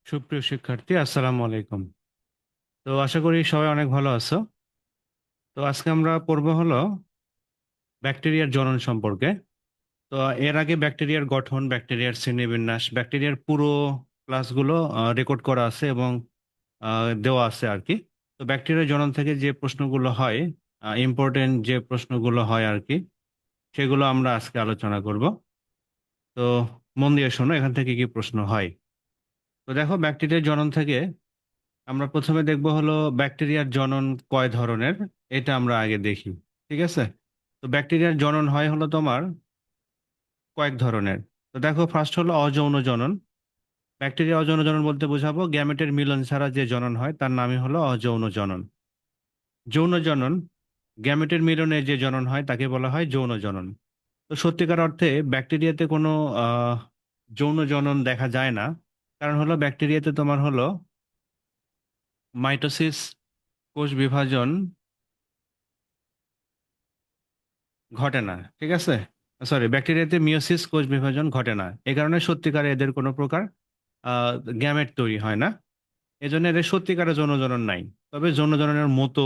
সুপ্রিয় শিক্ষার্থী, আসসালামু আলাইকুম। তো আশা করি সবাই অনেক ভালো আছো। তো আজকে আমরা পড়বো হলো ব্যাকটেরিয়ার জনন সম্পর্কে। তো এর আগে ব্যাকটেরিয়ার গঠন, ব্যাকটেরিয়ার শ্রেণীবিন্যাস, ব্যাকটেরিয়ার পুরো ক্লাসগুলো রেকর্ড করা আছে এবং দেওয়া আছে আর কি। তো ব্যাকটেরিয়ার জনন থেকে যে প্রশ্নগুলো হয়, ইম্পর্টেন্ট যে প্রশ্নগুলো হয় আর কি, সেগুলো আমরা আজকে আলোচনা করব। তো মন দিয়ে শোনো, এখান থেকে কি প্রশ্ন হয়। তো দেখো, ব্যাকটেরিয়ার জনন থেকে আমরা প্রথমে দেখব হলো ব্যাকটেরিয়ার জনন কয় ধরনের, এটা আমরা আগে দেখি। ঠিক আছে? তো ব্যাকটেরিয়ার জনন হয় হলো তোমার কয়েক ধরনের। তো দেখো, ফার্স্ট হলো অযৌন জনন। ব্যাকটেরিয়া অযৌন জনন বলতে বোঝাবো গ্যামেটের মিলন ছাড়া যে জনন হয় তার নামই হলো অযৌন জনন। যৌন জনন, গ্যামেটের মিলনে যে জনন হয় তাকে বলা হয় যৌন জনন। তো সত্যিকার অর্থে ব্যাকটেরিয়াতে কোনো আহ যৌন জনন দেখা যায় না। কারণ হলো ব্যাকটেরিয়াতে তোমার হলো মাইটোসিস, কোষ বিভাজন ঘটে না। ঠিক আছে? সরি, ব্যাকটেরিয়াতে মিওসিস, কোষ বিভাজন ঘটে না। এ কারণে সত্যিকারে এদের কোনো প্রকার গ্যামেট তৈরি হয় না। এজন্য এদের সত্যিকারে যৌন জনন নাই। তবে যৌন জননের মতো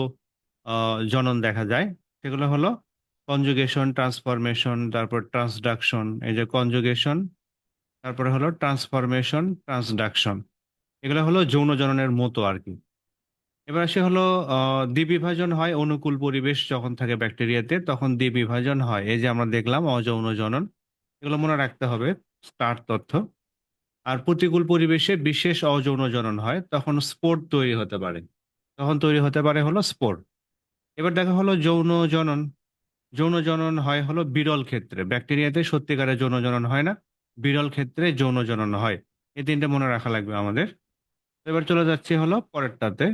জনন দেখা যায়। সেগুলো হলো কনজুগেশন, ট্রান্সফরমেশন, তারপর ট্রান্সডাকশন। এই যে কনজুগেশন, তারপরে হলো ট্রান্সফরমেশন, ট্রান্সডাকশন, এগুলো হলো যৌন জননের মতো আর কি। এবার আসে হলো দ্বিবিভাজন হয় অনুকূল পরিবেশ যখন থাকে ব্যাকটেরিয়াতে, তখন দ্বিবিভাজন হয়। এই যে আমরা দেখলাম অযৌন জনন, এগুলো মনে রাখতে হবে, স্টার তথ্য। আর প্রতিকূল পরিবেশে বিশেষ অযৌন জনন হয়, তখন স্পোর তৈরি হতে পারে। তখন তৈরি হতে পারে হলো স্পোর। এবার দেখা হলো যৌন জনন। যৌন জনন হয় হলো বিরল ক্ষেত্রে, ব্যাকটেরিয়াতে সত্যিকারের যৌন জনন হয় না, বিরল ক্ষেত্রে যৌন জনন হয়। এই তিনটে মনে রাখা লাগবে আমাদের। এবার চলে যাচ্ছে হলো পরেরটাতে,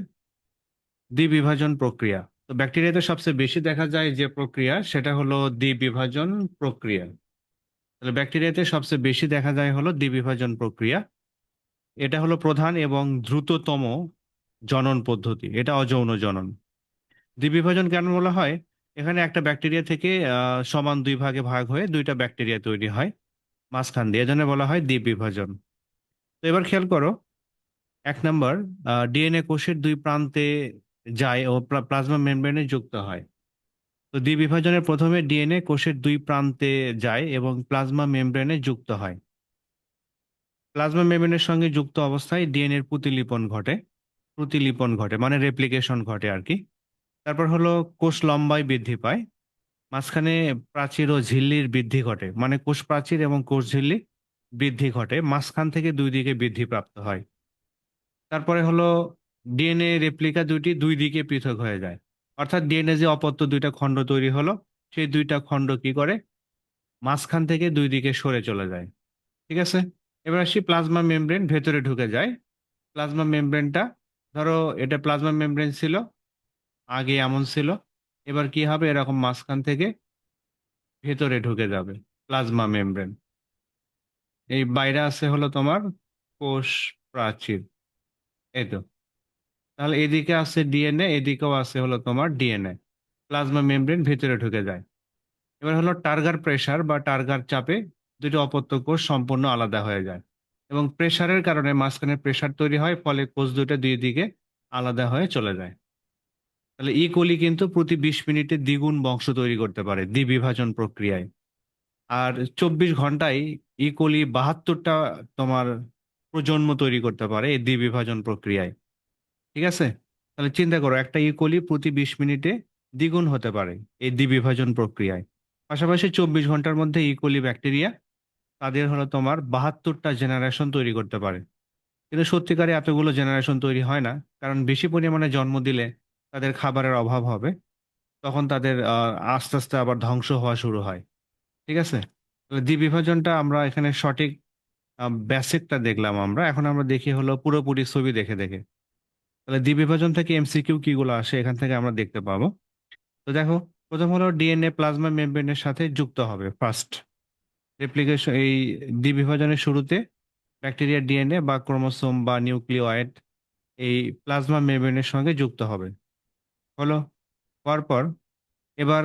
দ্বিবিভাজন প্রক্রিয়া। তো ব্যাকটেরিয়াতে সবচেয়ে বেশি দেখা যায় যে প্রক্রিয়া, সেটা হলো দ্বিবিভাজন প্রক্রিয়া। তাহলে ব্যাকটেরিয়াতে সবচেয়ে বেশি দেখা যায় হলো দ্বিবিভাজন প্রক্রিয়া। এটা হলো প্রধান এবং দ্রুততম জনন পদ্ধতি, এটা অযৌন জনন। দ্বিবিভাজন কেন বলা হয়? এখানে একটা ব্যাকটেরিয়া থেকে সমান দুই ভাগে ভাগ হয়ে দুইটা ব্যাকটেরিয়া তৈরি হয় মাঝখান দিয়ে, এজন্য বলা হয় দ্বিবিভাজন। তো এবার খেয়াল করো, এক নম্বর, ডিএনএ কোষের দুই প্রান্তে যায় ও প্লাজমা মেমব্রেনে যুক্ত হয়। তো দ্বিবিভাজনের প্রথমে ডিএনএ কোষের দুই প্রান্তে যায় এবং প্লাজমা মেমব্রেনে যুক্ত হয়। প্লাজমা মেমব্রেনের সঙ্গে যুক্ত অবস্থায় ডিএনএর প্রতিলিপন ঘটে মানে রেপ্লিকেশন ঘটে আর কি। তারপর হলো কোষ লম্বায় বৃদ্ধি পায়, মাঝখানে প্রাচীর ও ঝিল্লির বৃদ্ধি ঘটে, মানে কোষ প্রাচীর এবং কোষ ঝিল্লি বৃদ্ধি ঘটে, মাঝখান থেকে দুই দিকে বৃদ্ধি প্রাপ্ত হয়। তারপরে হলো ডিএনএ রেপ্লিকা দুইটি দুই দিকে পৃথক হয়ে যায়। অর্থাৎ ডিএনএ যে অপত্য দুইটা খণ্ড তৈরি হলো, সেই দুইটা খণ্ড কি করে, মাঝখান থেকে দুই দিকে সরে চলে যায়। ঠিক আছে? এবার আসি প্লাজমা মেমব্রেন ভেতরে ঢুকে যায়। প্লাজমা মেমব্রেনটা, ধরো এটা প্লাজমা মেমব্রেন ছিল, আগে এমন ছিল, এবার কি হবে, এরকম মাঝখান থেকে ভেতরে ঢুকে যাবে প্লাজমা মেমব্রেন। এই বাইরে আছে হলো তোমার কোষ প্রাচীর, এই তো। তাহলে এদিকে আছে ডিএনএ, এদিকেও আছে হলো তোমার ডিএনএ। প্লাজমা মেমব্রেন ভিতরে ঢুকে যায়। এবার হলো টার্গার প্রেসার বা টার্গার চাপে দুটো অপত্য কোষ সম্পূর্ণ আলাদা হয়ে যায়, এবং প্রেসারের কারণে মাঝখানে প্রেসার তৈরি হয়, ফলে কোষ দুটো দুই দিকে আলাদা হয়ে চলে যায়। তাহলে ই কোলি কিন্তু প্রতি 20 মিনিটে দ্বিগুণ বংশ তৈরি করতে পারে দ্বিবিভাজন প্রক্রিয়ায়। আর 24 ঘন্টায় ই কোলি 72টা তোমার প্রজন্ম তৈরি করতে পারে এই দ্বিবিভাজন প্রক্রিয়ায়। ঠিক আছে? তাহলে চিন্তা করো, একটা ই কোলি প্রতি 20 মিনিটে দ্বিগুণ হতে পারে এই দ্বিবিভাজন প্রক্রিয়ায়। পাশাপাশি 24 ঘন্টার মধ্যে ই কোলি ব্যাকটেরিয়া তাদের হলো তোমার 72টা জেনারেশন তৈরি করতে পারে। কিন্তু সত্যিকারে এতগুলো জেনারেশন তৈরি হয় না, কারণ বেশি পরিমাণে জন্ম দিলে তাদের খাবারের অভাব হবে, তখন তাদের আস্তে আস্তে আবার ধ্বংস হওয়া শুরু হয়। ঠিক আছে? তাহলে দ্বিবিভাজনটা আমরা এখানে সঠিক বেসিকটা দেখলাম আমরা, এখন আমরা দেখি হলো পুরোপুরি ছবি দেখে দেখে। তাহলে দ্বিবিভাজন থেকে এমসিকিউ কিগুলো আসে এখান থেকে আমরা দেখতে পাবো। তো দেখো, প্রথম হলো ডিএনএ প্লাজমা মেমব্রেনের সাথে যুক্ত হবে ফার্স্ট। রেপ্লিকেশন, এই দ্বিবিভাজনের শুরুতে ব্যাকটেরিয়ার ডিএনএ বা ক্রোমোসোম বা নিউক্লিওয়েড এই প্লাজমা মেমব্রেনের সঙ্গে যুক্ত হবে। হলো, হওয়ার পর এবার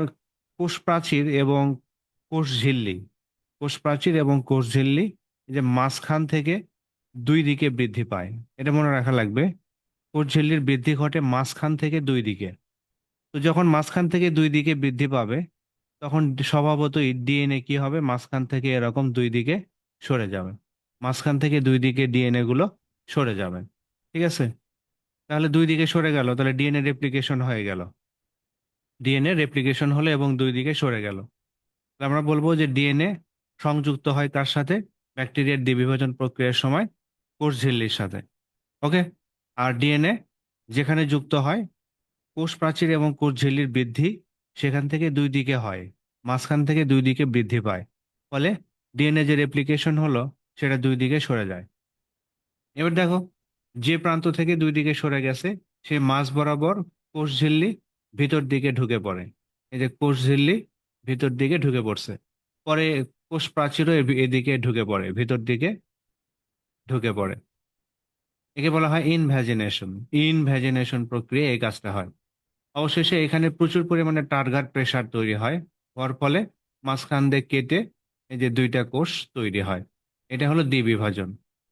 কোষ প্রাচীর এবং কোষ ঝিল্লি, কোষ প্রাচীর এবং কোষ ঝিল্লি, এই যে মাঝখান থেকে দুই দিকে বৃদ্ধি পায়। এটা মনে রাখা লাগবে। কোষ ঝিল্লির বৃদ্ধি ঘটে মাঝখান থেকে দুই দিকে। তো যখন মাঝখান থেকে দুই দিকে বৃদ্ধি পাবে, তখন স্বভাবতই ডিএনএ কি হবে, মাঝখান থেকে এরকম দুই দিকে সরে যাবে। মাঝখান থেকে দুই দিকে ডিএনএ গুলো সরে যাবে। ঠিক আছে? তাহলে দুই দিকে সরে গেল, তাহলে ডিএনএ রেপ্লিকেশন হয়ে গেল। ডিএনএ রেপ্লিকেশন হলো এবং দুই দিকে সরে গেল। তাহলে আমরা বলবো যে ডিএনএ সংযুক্ত হয় কার সাথে? ব্যাকটেরিয়ার দ্বিবিভাজন প্রক্রিয়ার সময় কোষ ঝিল্লির সাথে। ওকে। আর ডিএনএ যেখানে যুক্ত হয় কোষ প্রাচীর এবং কোষ ঝিল্লির বৃদ্ধি সেখান থেকে দুই দিকে হয়, মাঝখান থেকে দুই দিকে বৃদ্ধি পায়। ফলে ডিএনএ যে রেপ্লিকেশন হলো সেটা দুই দিকে সরে যায়। এবার দেখো, যে প্রান্ত থেকে দুই দিকে সরে গেছে সে মাঝ বরাবর কোষ ঝিল্লি ভিতর দিকে ঢুকে পড়ে। এই যে কোষ ঝিল্লি ভিতর দিকে ঢুকে পড়ছে। পরে কোষ প্রাচীরও এদিকে ঢুকে পড়ে, ভিতর দিকে ঢুকে পড়ে। একে বলা হয় ইনভ্যাজিনেশন। ইনভ্যাজিনেশন প্রক্রিয়া এই কাজটা হয়। অবশেষে এখানে প্রচুর পরিমাণে টার্গার প্রেসার তৈরি হয়, হওয়ার ফলে মাঝখান দিয়ে কেটে এই যে দুইটা কোষ তৈরি হয়। এটা হলো দ্বিবিভাজন।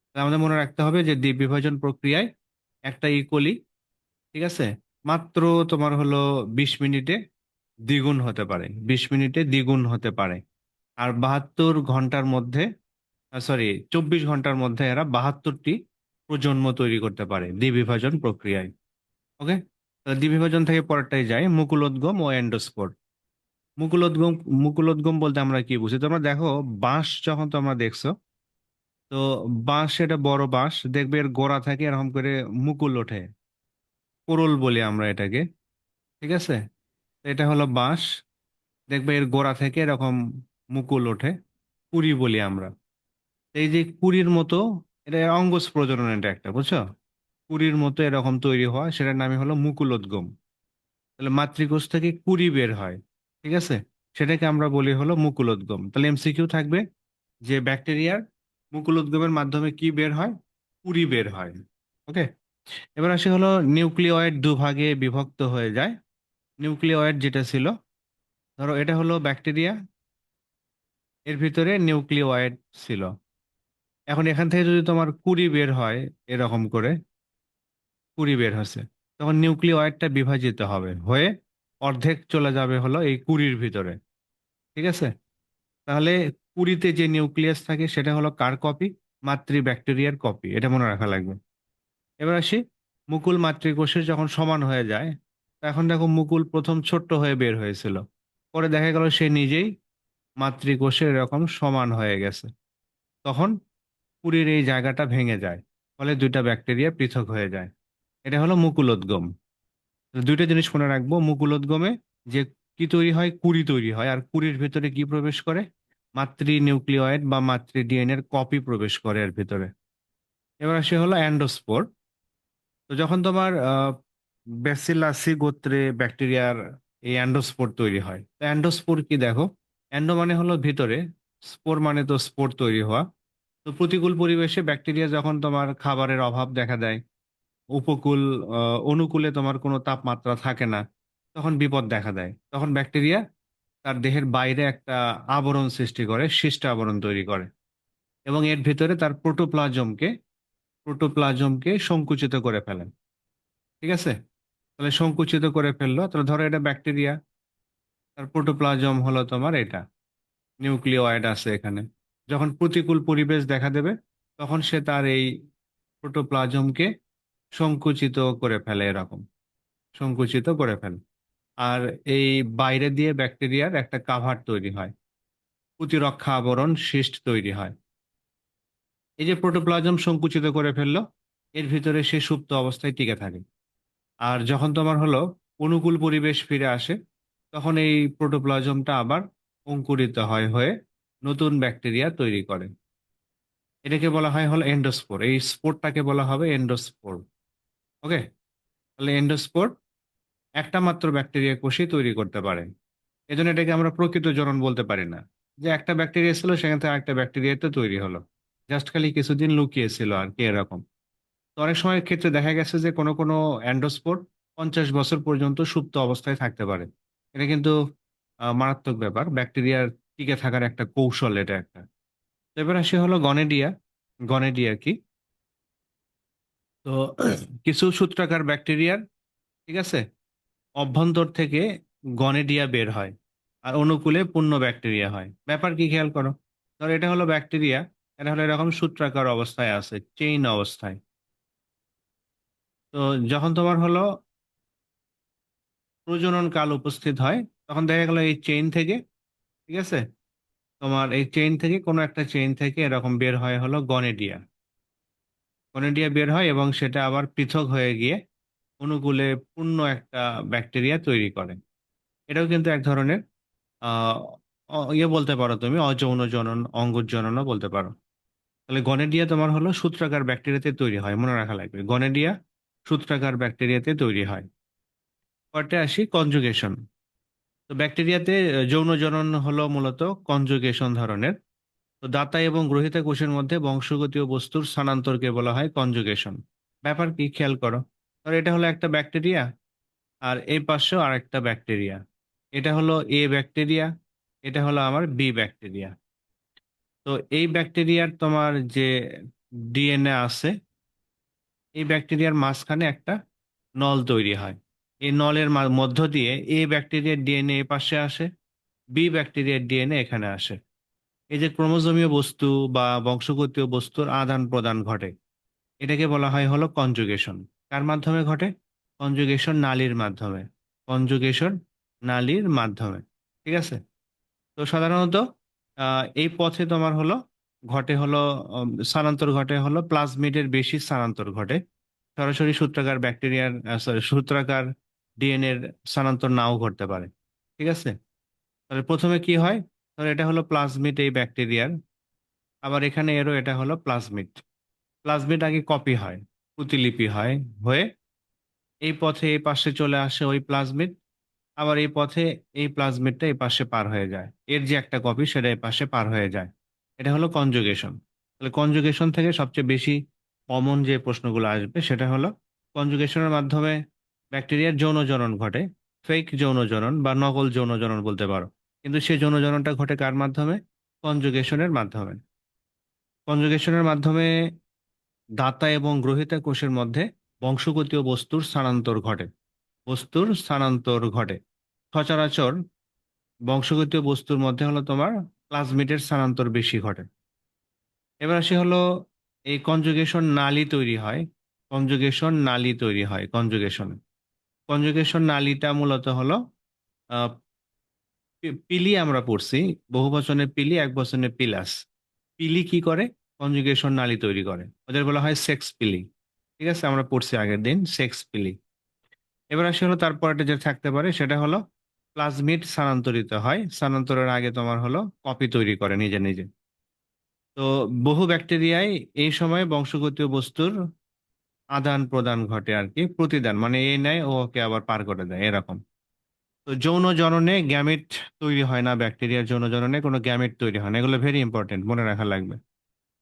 তাহলে আমাদের মনে রাখতে হবে যে দ্বিবিভাজন প্রক্রিয়ায় একটা ইকোলি, ঠিক আছে, মাত্র তোমার হলো 20 মিনিটে দ্বিগুণ হতে পারে, 20 মিনিটে দ্বিগুণ হতে পারে। আর 72 ঘন্টার মধ্যে, সরি, 24 ঘন্টার মধ্যে এরা 72টি প্রজন্ম তৈরি করতে পারে দ্বিবিভাজন প্রক্রিয়ায়। ওকে। দ্বিবিভাজন থেকে পরেরটাই যায়, মুকুলোদ্গম ও এন্ডোস্পোর। মুকুলোদ্গম, মুকুলোদ্গম বলতে আমরা কি বুঝি? তোমরা দেখো, বাঁশ যখন তোমরা দেখছো, তো বাঁশ, এটা বড় বাঁশ, দেখবে এর গোড়া থেকে এরকম করে মুকুল ওঠে, কোরল বলি আমরা এটাকে। ঠিক আছে? তো এটা হলো বাঁশ, দেখবে এর গোড়া থেকে এরকম মুকুল ওঠে, কুড়ি বলি আমরা। তো এই যে কুড়ির মতো, এটা অঙ্গজ প্রজনন, এটা একটা, বুঝছো? কুড়ির মতো এরকম তৈরি হওয়া, সেটার নামই হলো মুকুলোদ্গম। তাহলে মাতৃকোষ থেকে কুড়ি বের হয়, ঠিক আছে, সেটাকে আমরা বলি হলো মুকুলোদ্গম। তাহলে এমসিকিউ থাকবে যে ব্যাকটেরিয়ার মুকুলোদ্গমের মাধ্যমে কি বের হয়? কুড়ি বের হয়। ওকে। এবার আসি হলো নিউক্লিওয়েড দুভাগে বিভক্ত হয়ে যায়। নিউক্লিওয়েড যেটা ছিল, ধরো এটা হলো ব্যাকটেরিয়া, এর ভিতরে নিউক্লিওয়েড ছিল। এখন এখান থেকে যদি তোমার কুড়ি বের হয়, এরকম করে কুড়ি বের হচ্ছে, তখন নিউক্লিওয়েডটা বিভাজিত হবে হয়ে অর্ধেক চলে যাবে হলো এই কুড়ির ভিতরে। ঠিক আছে? তাহলে কুড়িতে যে নিউক্লিয়াস থাকে সেটা হলো কার কপি? মাতৃ ব্যাকটেরিয়ার কপি। এটা মনে রাখা লাগবে। এবার আসি, মুকুল মাতৃকোষের যখন সমান হয়ে যায়, এখন দেখো মুকুল প্রথম ছোট্ট হয়ে বের হয়েছিল, পরে দেখা গেল সে নিজেই মাতৃকোষের এরকম সমান হয়ে গেছে। তখন কুড়ির এই জায়গাটা ভেঙে যায়, ফলে দুইটা ব্যাকটেরিয়া পৃথক হয়ে যায়। এটা হলো মুকুলোদ্গম। তো দুইটা জিনিস মনে রাখবো, মুকুলোদ্গমে যে কি তৈরি হয়, কুড়ি তৈরি হয়, আর কুড়ির ভেতরে কি প্রবেশ করে? মাতৃ নিউক্লিয়েড বা মাতৃ ডিএনএ এর কপি প্রবেশ করে এর ভিতরে। এবার আসে হলো অ্যান্ডোস্পোর। তো যখন তোমার ব্যাসিলাসি গোত্রে ব্যাকটেরিয়ার এই অ্যান্ডোস্পোর তৈরি হয়, তো অ্যান্ডোস্পোর কি দেখো, অ্যান্ডো মানে হলো ভিতরে, স্পোর মানে তো স্পোর তৈরি হওয়া। তো প্রতিকূল পরিবেশে ব্যাকটেরিয়া যখন তোমার খাবারের অভাব দেখা দেয়, উপকূল অনুকূলে তোমার কোনো তাপমাত্রা থাকে না, তখন বিপদ দেখা দেয়। তখন ব্যাকটেরিয়া তার দেহের বাইরে একটা আবরণ সৃষ্টি করে, শিষ্ট আবরণ তৈরি করে, এবং এর ভিতরে তার প্রোটোপ্লাজমকে সংকুচিত করে ফেলে। ঠিক আছে? তাহলে সংকুচিত করে ফেললো, তাহলে ধরো এটা ব্যাকটেরিয়া, তার প্রোটোপ্লাজম হলো তোমার এটা, নিউক্লিওয়েড আছে এখানে। যখন প্রতিকূল পরিবেশ দেখা দেবে, তখন সে তার এই প্রোটোপ্লাজমকে সংকুচিত করে ফেলে, এরকম সংকুচিত করে ফেলে। আর এই বাইরে দিয়ে ব্যাকটেরিয়ার একটা কাভার তৈরি হয়, প্রতিরক্ষা আবরণ সিস্ট তৈরি হয়। এই যে প্রোটোপ্লাজম সংকুচিত করে ফেললো, এর ভিতরে সে সুপ্ত অবস্থায় টিকে থাকে। আর যখন তোমার হলো অনুকূল পরিবেশ ফিরে আসে, তখন এই প্রোটোপ্লাজমটা আবার অঙ্কুরিত হয় হয়ে নতুন ব্যাকটেরিয়া তৈরি করে। এটাকে বলা হয় হলো এন্ডোস্পোর। এই স্পোরটাকে বলা হবে এন্ডোস্পোর। ওকে। তাহলে এন্ডোস্পোর একটা মাত্র ব্যাকটেরিয়া কোষই তৈরি করতে পারে। এজন্য এটাকে আমরা প্রকৃত জনন বলতে পারি না, যে একটা ব্যাকটেরিয়া ছিল সেখান থেকে আরেকটা ব্যাকটেরিয়াতে তৈরি হলো, জাস্ট খালি কিছুদিন লুকিয়ে ছিল আর কি, এরকম। তো অনেক সময় ক্ষেত্রে দেখা গেছে যে কোনো কোনো অ্যান্ডোস্পোর 50 বছর পর্যন্ত সুপ্ত অবস্থায় থাকতে পারে। এটা কিন্তু মারাত্মক ব্যাপার, ব্যাকটেরিয়ার টিকে থাকার একটা কৌশল এটা একটা। তো এবার আসি হলো গনেডিয়া। গনেডিয়া কি? তো কিছু সূত্রাকার ব্যাকটেরিয়ার, ঠিক আছে, অভ্যন্তর থেকে গনেডিয়া বের হয়, আর অনুকূলে পূর্ণ ব্যাকটেরিয়া হয়। ব্যাপার কি খেয়াল করো। ধরো এটা হলো ব্যাকটেরিয়া, এটা হলো এরকম সূত্রাকার অবস্থায় আছে, চেইন অবস্থায়। তো যখন তোমার হলো প্রজনন কাল উপস্থিত হয়, তখন দেখা গেল এই চেইন থেকে, ঠিক আছে, তোমার এই চেইন থেকে কোনো একটা চেইন থেকে এরকম বের হয় হলো গনেডিয়া। গনেডিয়া বের হয় এবং সেটা আবার পৃথক হয়ে গিয়ে অনুকূলে পূর্ণ একটা ব্যাকটেরিয়া তৈরি করে। এটাও কিন্তু এক ধরনের আহ ইয়ে বলতে পারো তুমি, অযৌন জনন, অঙ্গজ জননও বলতে পারো। তাহলে গনেডিয়া তোমার হলো সূত্রাকার ব্যাকটেরিয়াতে তৈরি হয়, মনে রাখা লাগবে, গনেডিয়া সূত্রাকার ব্যাকটেরিয়াতে তৈরি হয়। পরে আসি কনজুগেশন। তো ব্যাকটেরিয়াতে যৌন জনন হলো মূলত কনজুগেশন ধরনের। তো দাতা এবং গ্রহিতা কোষের মধ্যে বংশগতীয় বস্তুর স্থানান্তরকে বলা হয় কনজুগেশন। ব্যাপার কি খেয়াল করো। আর এটা হলো একটা ব্যাকটেরিয়া, আর এই পাশেও আরেকটা ব্যাকটেরিয়া। এটা হলো এ ব্যাকটেরিয়া, এটা হলো আমার বি ব্যাকটেরিয়া। তো এই ব্যাকটেরিয়ার তোমার যে ডিএনএ আছে, এই ব্যাকটেরিয়ার মাঝখানে একটা নল তৈরি হয়। এই নলের মধ্য দিয়ে এ ব্যাকটেরিয়ার ডিএনএ এ পাশে আসে, বি ব্যাকটেরিয়ার ডিএনএ এখানে আসে। এই যে ক্রোমোজোমীয় বস্তু বা বংশগতীয় বস্তুর আদান প্রদান ঘটে, এটাকে বলা হয় হলো কনজুগেশন। কার মাধ্যমে ঘটে? কনজুগেশন নালীর মাধ্যমে। কনজুগেশন নালীর মাধ্যমে, ঠিক আছে। তো সাধারণত এই পথে তোমার হলো ঘটে হলো স্থানান্তর ঘটে হলো প্লাজমিডের বেশি স্থানান্তর ঘটে। সরাসরি সূত্রাকার ব্যাকটেরিয়ার, সরি, সূত্রাকার ডিএনএর স্থানান্তর নাও ঘটতে পারে, ঠিক আছে। তাহলে প্রথমে কি হয়, তাহলে এটা হলো প্লাজমিড এই ব্যাকটেরিয়ার, আবার এখানে এরও এটা হলো প্লাজমিড। প্লাজমিড আগে কপি হয়, প্রতিলিপি হয়, হয়ে এই পথে এই পাশে চলে আসে ওই প্লাজমিড, আবার এই পথে এই প্লাজমিডটা এই পাশে পার হয়ে যায়, এর যে একটা কপি সেটা এই পাশে পার হয়ে যায়। এটা হলো কনজুগেশন। তাহলে কনজুগেশন থেকে সবচেয়ে বেশি কমন যে প্রশ্নগুলো আসবে সেটা হলো কনজুগেশনের মাধ্যমে ব্যাকটেরিয়ার যৌন জনন ঘটে। ফেক যৌন জনন বা নকল যৌন জনন বলতে পারো, কিন্তু সেই যৌন জননটা ঘটে কার মাধ্যমে? কনজুগেশনের মাধ্যমে। কনজুগেশনের মাধ্যমে দাতা এবং গ্রহিতা কোষের মধ্যে বংশগতীয় বস্তুর স্থানান্তর ঘটে। বস্তুর স্থানান্তর ঘটে সচরাচর বংশগতীয় বস্তুর মধ্যে হলো তোমার প্লাজমিডের স্থানান্তর বেশি ঘটে। এবার আসি হলো এই কনজুগেশন নালী তৈরি হয়। কনজুগেশন নালী তৈরি হয় কনজুগেশনে। কনজুগেশন নালীটা মূলত হলো আহ, পিলি আমরা পড়ছি, বহু বচনে পিলি, এক বচনে পিলাস। পিলি কি করে? কনজুগেশন নালী তৈরি করে, ওদের বলা হয় সেক্স পিলি। ঠিক আছে, আমরা পড়ছি আগের দিন সেক্স পিলি। এবার আসি হলো তারপরটা যেটা থাকতে পারে সেটা হলো প্লাজমিড স্থানান্তরিত হয়, স্থানান্তরের আগে তোমার হলো কপি তৈরি করে নিজে নিজে। তো বহু ব্যাকটেরিয়ায় এই সময় বংশগতীয় বস্তুর আদান প্রদান ঘটে আর কি, প্রতিদান মানে এ নেয় ও ওকে আবার পার করে দেয় এরকম। তো যৌন জননে গ্যামেট তৈরি হয় না, ব্যাকটেরিয়ার যৌন জননে কোনো গ্যামেট তৈরি হয় না, এগুলো ভেরি ইম্পর্টেন্ট, মনে রাখা লাগবে।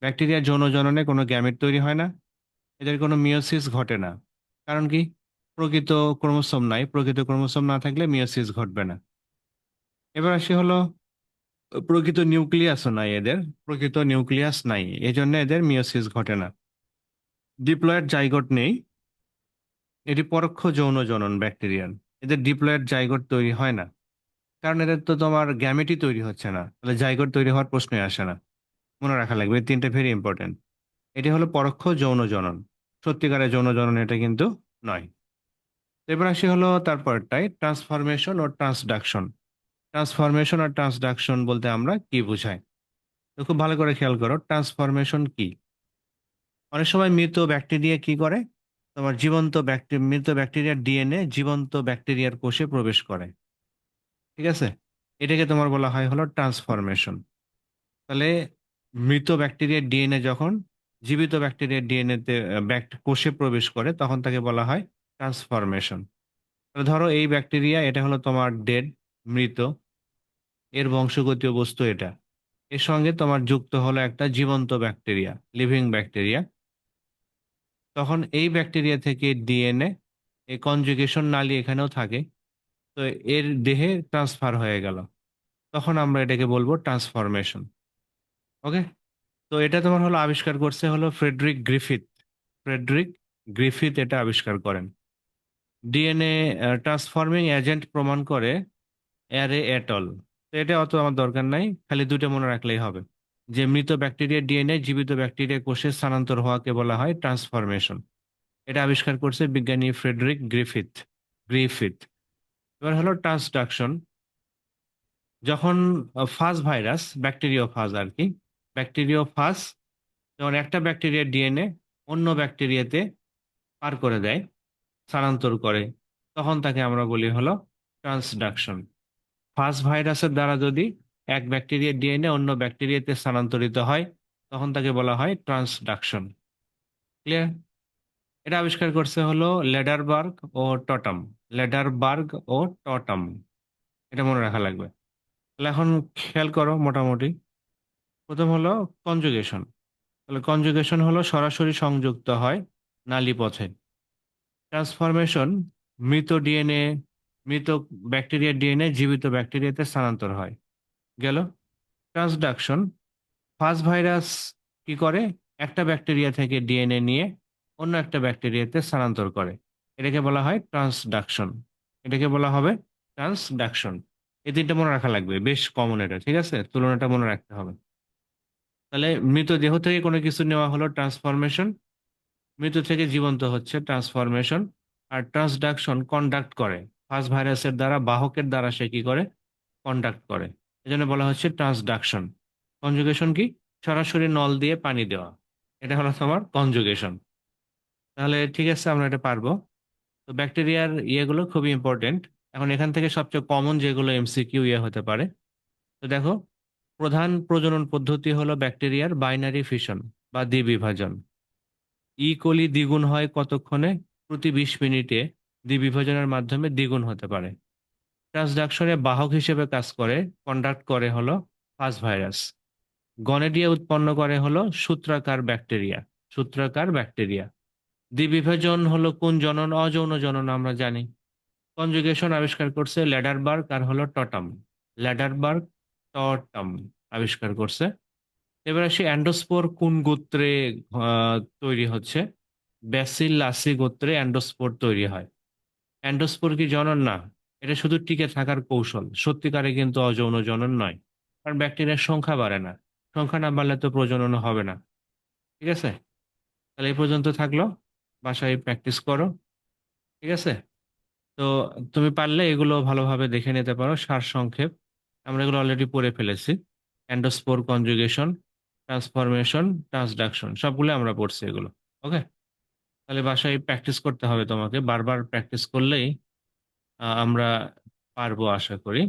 ব্যাকটেরিয়ার যৌন জননে কোনো গ্যামেট তৈরি হয় না, এদের কোনো মিওসিস ঘটে না। কারণ কি? প্রকৃত ক্রোমোসোম নাই, প্রকৃত ক্রোমোসোম না থাকলে মিওসিস ঘটবে না। এবার আসি হলো প্রকৃত নিউক্লিয়াসও নাই এদের, প্রকৃত নিউক্লিয়াস নাই, এই জন্য এদের মিওসিস ঘটে না। ডিপ্লয়েড জাইগোট নেই, এটি পরোক্ষ যৌন জনন ব্যাকটেরিয়ার। এদের ডিপ্লয়েড জাইগোট তৈরি হয় না, কারণ এদের তো তোমার গ্যামেটই তৈরি হচ্ছে না, তাহলে জাইগোট তৈরি হওয়ার প্রশ্নই আসে না। মনে রাখা লাগবে, এই তিনটে ভেরি ইম্পর্টেন্ট। এটি হলো পরোক্ষ যৌন জনন, সত্যিকারের যৌন জনন এটা কিন্তু নয়। এবার আসি হলো তারপরটাই ট্রান্সফরমেশন ও ট্রান্সডাকশন। ট্রান্সফরমেশন আর ট্রান্সডাকশন বলতে আমরা কি বোঝাই, তো খুব ভালো করে খেয়াল করো ট্রান্সফরমেশন কি। অনেক সময় মৃত ব্যাকটেরিয়া কি করে, তোমার জীবন্ত মৃত ব্যাকটেরিয়ার ডিএনএ জীবন্ত ব্যাকটেরিয়ার কোষে প্রবেশ করে, ঠিক আছে। এটাকে তোমার বলা হয় হলো ট্রান্সফরমেশন। তাহলে মৃত ব্যাকটেরিয়ার ডিএনএ যখন জীবিত ব্যাকটেরিয়ার ডিএনএ তে কোষে প্রবেশ করে তখন তাকে বলা হয় ট্রান্সফরমেশন। তাহলে ধরো এই ব্যাকটেরিয়া এটা হলো তোমার ডেড, মৃত, এর বংশগতীয় বস্তু এটা, এর সঙ্গে তোমার যুক্ত হলো একটা জীবন্ত ব্যাকটেরিয়া, লিভিং ব্যাকটেরিয়া। তখন এই ব্যাকটেরিয়া থেকে ডিএনএ, এই কনজুগেশন নালী এখানেও থাকে, তো এর দেহে ট্রান্সফার হয়ে গেল, তখন আমরা এটাকে বলবো ট্রান্সফরমেশন। ওকে। তো এটা তোমার হলো আবিষ্কার করছে হলো ফ্রেডরিক গ্রিফিথ। ফ্রেডরিক গ্রিফিথ এটা আবিষ্কার করেন। ডিএনএ ট্রান্সফর্মিং এজেন্ট প্রমাণ করে অ্যারে এটল। তো এটা অত আমার দরকার নাই, খালি দুটো মনে রাখলেই হবে যে মৃত ব্যাকটেরিয়ার ডিএনএ জীবিত ব্যাকটেরিয়া কোষে স্থানান্তর হওয়াকে বলা হয় ট্রান্সফরমেশন। এটা আবিষ্কার করছে বিজ্ঞানী ফ্রেডরিক গ্রিফিথ। গ্রিফিথ। এবার হলো ট্রান্সডাকশন। যখন ফাজ ভাইরাস, ব্যাকটেরিওফাজ আর কি, ব্যাকটেরিওফাজ যখন একটা ব্যাকটেরিয়ার ডিএনএ অন্য ব্যাকটেরিয়াতে পার করে দেয়, স্থানান্তর করে, তখন তাকে আমরা বলি হলো ট্রান্সডাকশন। ফাজ ভাইরাসের দ্বারা যদি এক ব্যাকটেরিয়ার ডিএনএ অন্য ব্যাকটেরিয়াতে স্থানান্তরিত হয়, তখন তাকে বলা হয় ট্রান্সডাকশন। ক্লিয়ার? এটা আবিষ্কার করছে হলো লেডারবার্গ ও টটাম। লেডারবার্গ ও টটাম, এটা মনে রাখা লাগবে। তাহলে এখন খেয়াল করো মোটামুটি। প্রথম হলো কনজুগেশন। তাহলে কনজুগেশন হলো সরাসরি সংযুক্ত হয় নালী পথে। ট্রান্সফরমেশন, মৃত ডিএনএ, মৃত ব্যাকটেরিয়ার ডিএনএ জীবিত ব্যাকটেরিয়াতে স্থানান্তর হয়, গেল। ট্রান্সডাকশন, ফাজ ভাইরাস কি করে, একটা ব্যাকটেরিয়া থেকে ডিএনএ নিয়ে অন্য একটা ব্যাকটেরিয়াতে স্থানান্তর করে, এটাকে বলা হয় ট্রান্সডাকশন। এটাকে বলা হবে ট্রান্সডাকশন। এই তিনটা মনে রাখা লাগবে, বেশ কমন এটা, ঠিক আছে? তুলনাটা মনে রাখতে হবে। তাহলে মৃত দেহ থেকে কোনো কিছু নেওয়া হলো ট্রান্সফরমেশন, মৃত্যু থেকে জীবন্ত হচ্ছে ট্রান্সফরমেশন। আর ট্রান্সডাকশন কন্ডাক্ট করে, ফার্স্ট ভাইরাসের দ্বারা, বাহকের দ্বারা সে কি করে, কন্ডাক্ট করে। এজন্য বলা হচ্ছে ট্রান্সডাকশন। কনজুগেশন কি? সরাসরি নল দিয়ে পানি দেওয়া, এটা হলো তোমার কনজুগেশন। তাহলে ঠিক আছে, আমরা এটা পারবো। তো ব্যাকটেরিয়ার ইয়েগুলো খুবই ইম্পর্টেন্ট। এখন এখান থেকে সবচেয়ে কমন যেগুলো এমসিকিউ ইয়ে হতে পারে, তো দেখো, প্রধান প্রজনন পদ্ধতি হলো ব্যাকটেরিয়ার বাইনারি ফিশন বা দ্বিবিভাজন। কোলি দ্বিগুণ হয় কতক্ষণে? প্রতি 20 মিনিটে দ্বিবিভাজনের মাধ্যমে দ্বিগুণ হতে পারে। ট্রান্সডাকশনে বাহক হিসেবে কাজ করে, কন্ডাক্ট করে হলো ফাজ ভাইরাস। গনেডিয়া উৎপন্ন করে হলো সূত্রাকার ব্যাকটেরিয়া। সূত্রাকার ব্যাকটেরিয়া। দ্বিবিভাজন হলো কোন জনন? অযৌন জনন, আমরা জানি। কনজুগেশন আবিষ্কার করছে ল্যাডারবার্গ আর হলো টটাম। ল্যাডারবার্গ, টটাম আবিষ্কার করছে। এবার আসি অ্যান্ডোস্পোর কোন গোত্রে তৈরি হচ্ছে? ব্যাসিলাসি গোত্রে অ্যান্ডোস্পোর তৈরি হয়। অ্যান্ডোস্পোর কি জনন? না, এটা শুধু টিকে থাকার কৌশল, সত্যিকারে কিন্তু অযৌন জনন নয়। কারণ ব্যাকটেরিয়ার সংখ্যা বাড়ে না, সংখ্যা না বাড়লে তো প্রজনন হবে না। ঠিক আছে? তাহলে এই পর্যন্ত থাকলো, বাসায় প্র্যাকটিস করো। ঠিক আছে? তো তুমি পারলে এগুলো ভালোভাবে দেখে নিতে পারো, সার সংক্ষেপ। আমরা এগুলো অলরেডি পড়ে ফেলেছি। অ্যান্ডোস্পোর, কনজুগেশন, ট্রান্সফরমেশন, ট্রান্সডাকশন, সবগুলো আমরা পড়ছি এগুলো। ওকে? তাহলে বাসায় প্র্যাকটিস করতে হবে তোমাকে, বারবার প্র্যাকটিস করলেই আমরা পারবো আশা করি।